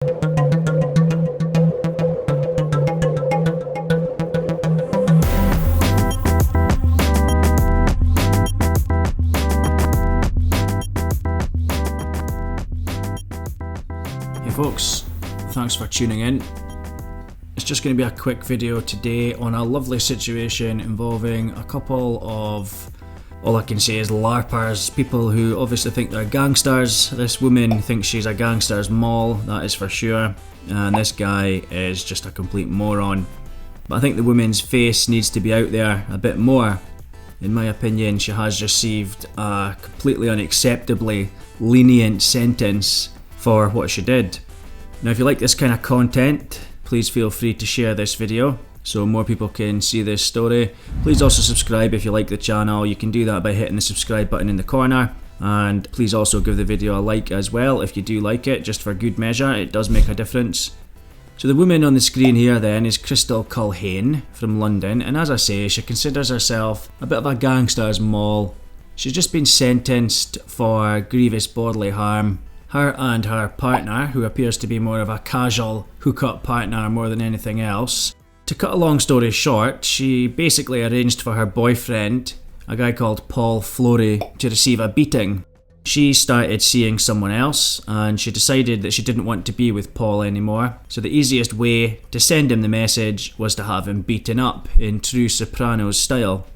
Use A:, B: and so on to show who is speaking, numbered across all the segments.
A: Hey folks, thanks for tuning in. It's just going to be a quick video today on a lovely situation involving a couple of, all I can say is LARPers, people who obviously think they're gangsters. This woman thinks she's a gangster's mall, that is for sure, and this guy is just a complete moron. But I think the woman's face needs to be out there a bit more. In my opinion, she has received a completely unacceptably lenient sentence for what she did. Now if you like this kind of content, please feel free to share this video so more people can see this story. Please also subscribe if you like the channel. You can do that by hitting the subscribe button in the corner, and please also give the video a like as well if you do like it, just for good measure. It does make a difference. So the woman on the screen here then is Culhane from London, and as I say, she considers herself a bit of a gangster's mall. She's just been sentenced for grievous bodily harm. Her and her partner, who appears to be more of a casual hookup partner more than anything else. To cut a long story short, she basically arranged for her boyfriend, a guy called Paul Flory, to receive a beating. She started seeing someone else and she decided that she didn't want to be with Paul anymore, so the easiest way to send him the message was to have him beaten up in true Sopranos style.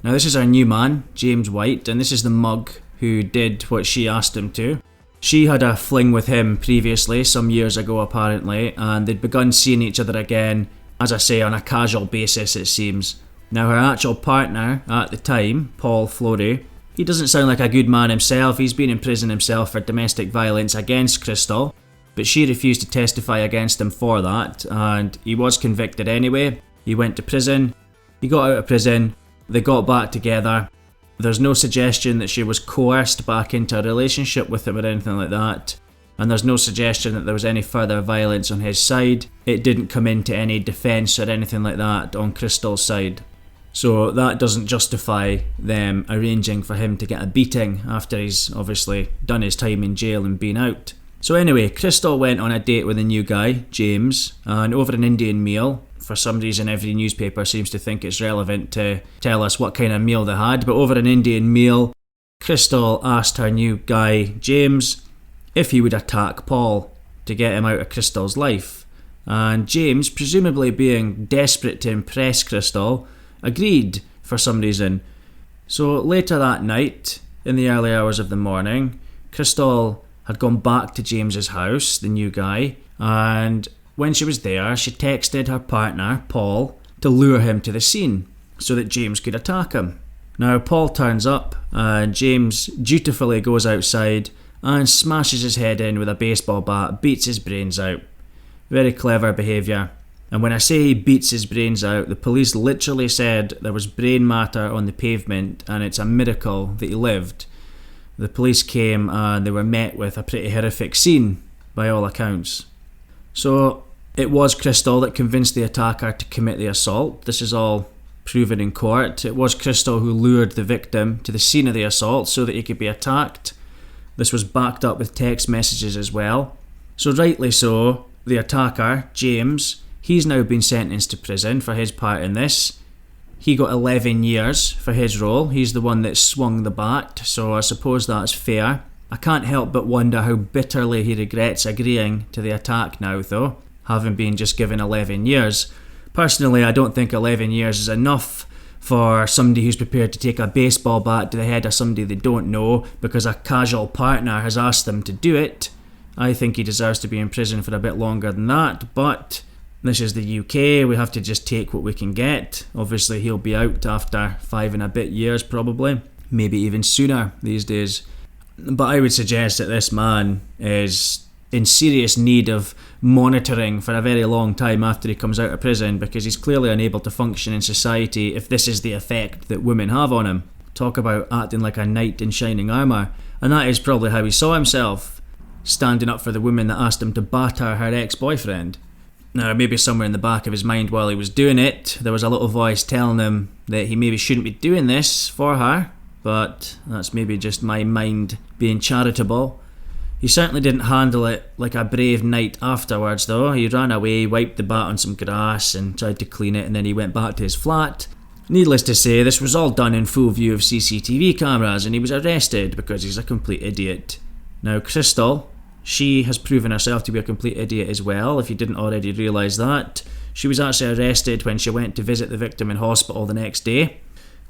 A: Now this is our new man, James White, and this is the mug who did what she asked him to. She had a fling with him previously, some years ago apparently, and they'd begun seeing each other again, as I say, on a casual basis it seems. Now her actual partner at the time, Paul Flory, he doesn't sound like a good man himself. He's been in prison himself for domestic violence against Crystal, but she refused to testify against him for that, and he was convicted anyway. He went to prison, he got out of prison, they got back together. There's no suggestion that she was coerced back into a relationship with him or anything like that. And there's no suggestion that there was any further violence on his side. It didn't come into any defence or anything like that on Crystal's side. So that doesn't justify them arranging for him to get a beating after he's obviously done his time in jail and been out. So anyway, Crystal went on a date with a new guy, James, and over an Indian meal. For some reason every newspaper seems to think it's relevant to tell us what kind of meal they had, but over an Indian meal, Crystal asked her new guy, James, if he would attack Paul to get him out of Crystal's life. And James, presumably being desperate to impress Crystal, agreed for some reason. So later that night, in the early hours of the morning, Crystal had gone back to James's house, the new guy, and when she was there, she texted her partner, Paul, to lure him to the scene so that James could attack him. Now Paul turns up and James dutifully goes outside and smashes his head in with a baseball bat, beats his brains out. Very clever behaviour. And when I say he beats his brains out, the police literally said there was brain matter on the pavement and it's a miracle that he lived. The police came and they were met with a pretty horrific scene by all accounts. So it was Crystal that convinced the attacker to commit the assault. This is all proven in court. It was Crystal who lured the victim to the scene of the assault so that he could be attacked. This was backed up with text messages as well. So rightly so, the attacker, James, he's now been sentenced to prison for his part in this. He got 11 years for his role. He's the one that swung the bat, so I suppose that's fair. I can't help but wonder how bitterly he regrets agreeing to the attack now though, having been just given 11 years. Personally, I don't think 11 years is enough for somebody who's prepared to take a baseball bat to the head of somebody they don't know because a casual partner has asked them to do it. I think he deserves to be in prison for a bit longer than that, but this is the UK, we have to just take what we can get. Obviously he'll be out after 5 and a bit years probably, maybe even sooner these days. But I would suggest that this man is in serious need of monitoring for a very long time after he comes out of prison, because he's clearly unable to function in society if this is the effect that women have on him. Talk about acting like a knight in shining armour. And that is probably how he saw himself, standing up for the woman that asked him to batter her ex-boyfriend. Now maybe somewhere in the back of his mind while he was doing it, there was a little voice telling him that he maybe shouldn't be doing this for her, but that's maybe just my mind being charitable. He certainly didn't handle it like a brave knight afterwards though. He ran away, wiped the bat on some grass and tried to clean it, and then he went back to his flat. Needless to say, this was all done in full view of CCTV cameras, and he was arrested because he's a complete idiot. Now Crystal, she has proven herself to be a complete idiot as well, if you didn't already realise that. She was actually arrested when she went to visit the victim in hospital the next day.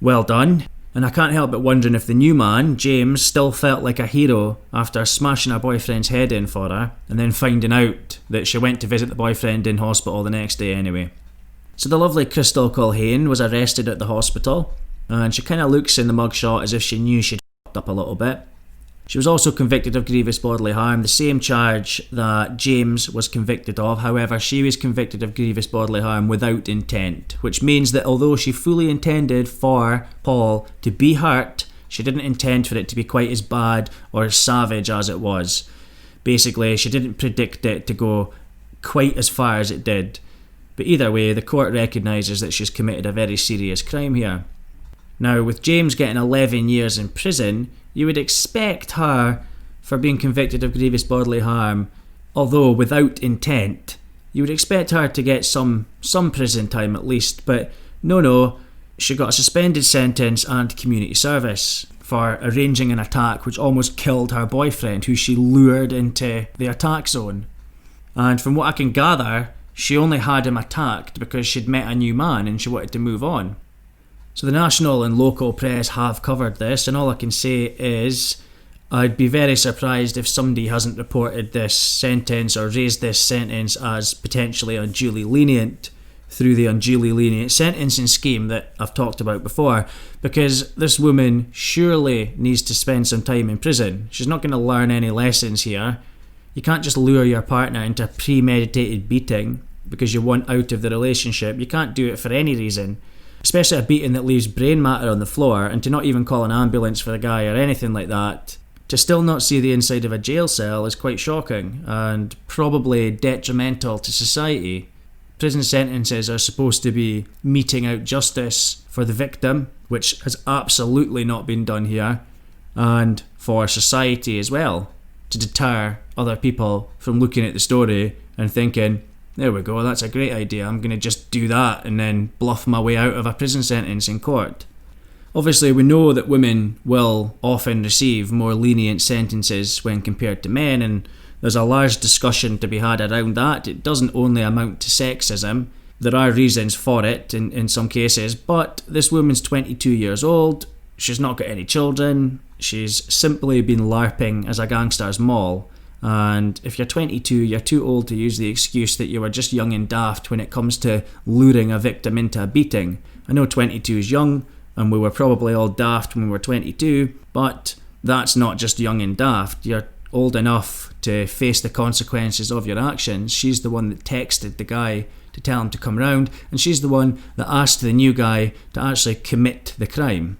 A: Well done. And I can't help but wondering if the new man, James, still felt like a hero after smashing her boyfriend's head in for her and then finding out that she went to visit the boyfriend in hospital the next day anyway. So the lovely Crystal Culhane was arrested at the hospital, and she kind of looks in the mugshot as if she knew she'd f***ed up a little bit. She was also convicted of grievous bodily harm, the same charge that James was convicted of. However, she was convicted of grievous bodily harm without intent, which means that although she fully intended for Paul to be hurt, she didn't intend for it to be quite as bad or as savage as it was. Basically, she didn't predict it to go quite as far as it did. But either way, the court recognises that she's committed a very serious crime here. Now, with James getting 11 years in prison, you would expect her, for being convicted of grievous bodily harm, although without intent, you would expect her to get some prison time at least, but no, she got a suspended sentence and community service for arranging an attack which almost killed her boyfriend, who she lured into the attack zone. And from what I can gather, she only had him attacked because she'd met a new man and she wanted to move on. So the national and local press have covered this, and all I can say is I'd be very surprised if somebody hasn't reported this sentence or raised this sentence as potentially unduly lenient through the unduly lenient sentencing scheme that I've talked about before, because this woman surely needs to spend some time in prison. She's not going to learn any lessons here. You can't just lure your partner into a premeditated beating because you want out of the relationship. You can't do it for any reason, especially a beating that leaves brain matter on the floor, and to not even call an ambulance for the guy or anything like that. To still not see the inside of a jail cell is quite shocking and probably detrimental to society. Prison sentences are supposed to be meting out justice for the victim, which has absolutely not been done here, and for society as well, to deter other people from looking at the story and thinking, there we go, that's a great idea, I'm going to just do that and then bluff my way out of a prison sentence in court. Obviously, we know that women will often receive more lenient sentences when compared to men, and there's a large discussion to be had around that. It doesn't only amount to sexism. There are reasons for it in some cases, but this woman's 22 years old, she's not got any children, she's simply been LARPing as a gangster's mall. And if you're 22, you're too old to use the excuse that you were just young and daft when it comes to luring a victim into a beating. I know 22 is young, and we were probably all daft when we were 22, but that's not just young and daft. You're old enough to face the consequences of your actions. She's the one that texted the guy to tell him to come round, and she's the one that asked the new guy to actually commit the crime.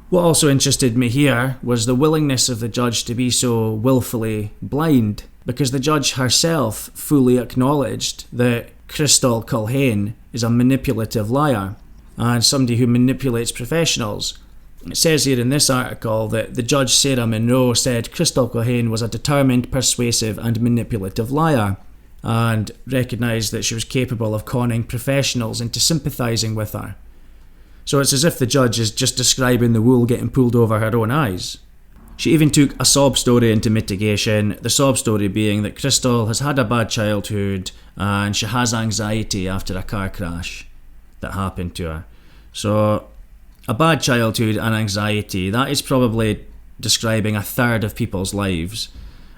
A: What also interested me here was the willingness of the judge to be so willfully blind, because the judge herself fully acknowledged that Crystal Culhane is a manipulative liar and somebody who manipulates professionals. It says here in this article that the judge Sarah Monroe said Crystal Culhane was a determined, persuasive and manipulative liar, and recognised that she was capable of conning professionals into sympathising with her. So it's as if the judge is just describing the wool getting pulled over her own eyes. She even took a sob story into mitigation, the sob story being that Crystal has had a bad childhood and she has anxiety after a car crash that happened to her. So a bad childhood and anxiety, that is probably describing a third of people's lives.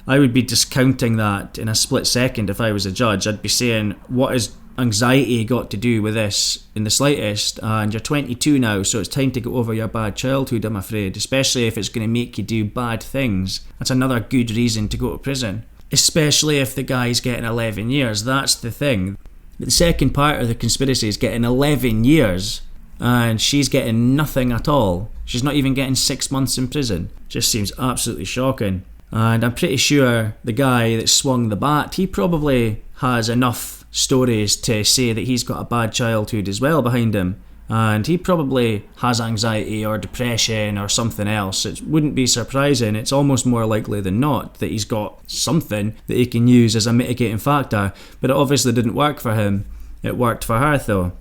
A: I would be discounting that in a split second if I was a judge. I'd be saying, what has anxiety got to do with this in the slightest? And you're 22 now, so it's time to get over your bad childhood, I'm afraid, especially if it's going to make you do bad things. That's another good reason to go to prison, especially if the guy's getting 11 years. That's the thing. But the second part of the conspiracy is getting 11 years and she's getting nothing at all. She's not even getting 6 months in prison. Just seems absolutely shocking. And I'm pretty sure the guy that swung the bat, he probably has enough stories to say that he's got a bad childhood as well behind him, and he probably has anxiety or depression or something else. It wouldn't be surprising, it's almost more likely than not that he's got something that he can use as a mitigating factor, but it obviously didn't work for him. It worked for her though.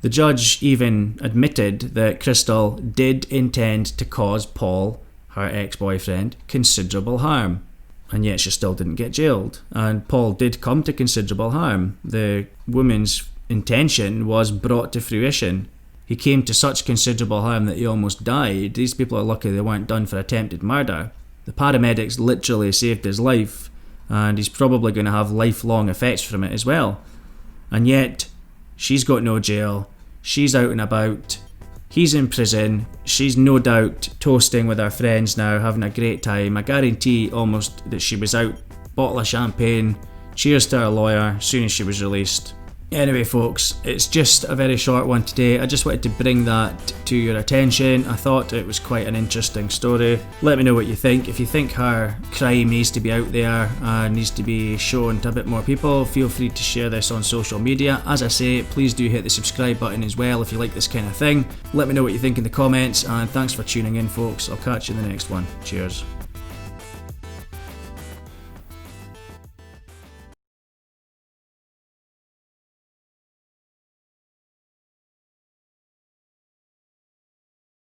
A: The judge even admitted that Crystal did intend to cause Paul, her ex-boyfriend, considerable harm, and yet she still didn't get jailed. And Paul did come to considerable harm. The woman's intention was brought to fruition. He came to such considerable harm that he almost died. These people are lucky they weren't done for attempted murder. The paramedics literally saved his life, and he's probably going to have lifelong effects from it as well. And yet, she's got no jail, she's out and about, he's in prison, she's no doubt toasting with her friends now, having a great time. I guarantee almost that she was out, bottle of champagne, cheers to her lawyer, as soon as she was released. Anyway folks, it's just a very short one today. I just wanted to bring that to your attention. I thought it was quite an interesting story. Let me know what you think. If you think her crime needs to be out there and needs to be shown to a bit more people, feel free to share this on social media. As I say, please do hit the subscribe button as well if you like this kind of thing. Let me know what you think in the comments, and thanks for tuning in folks. I'll catch you in the next one. Cheers.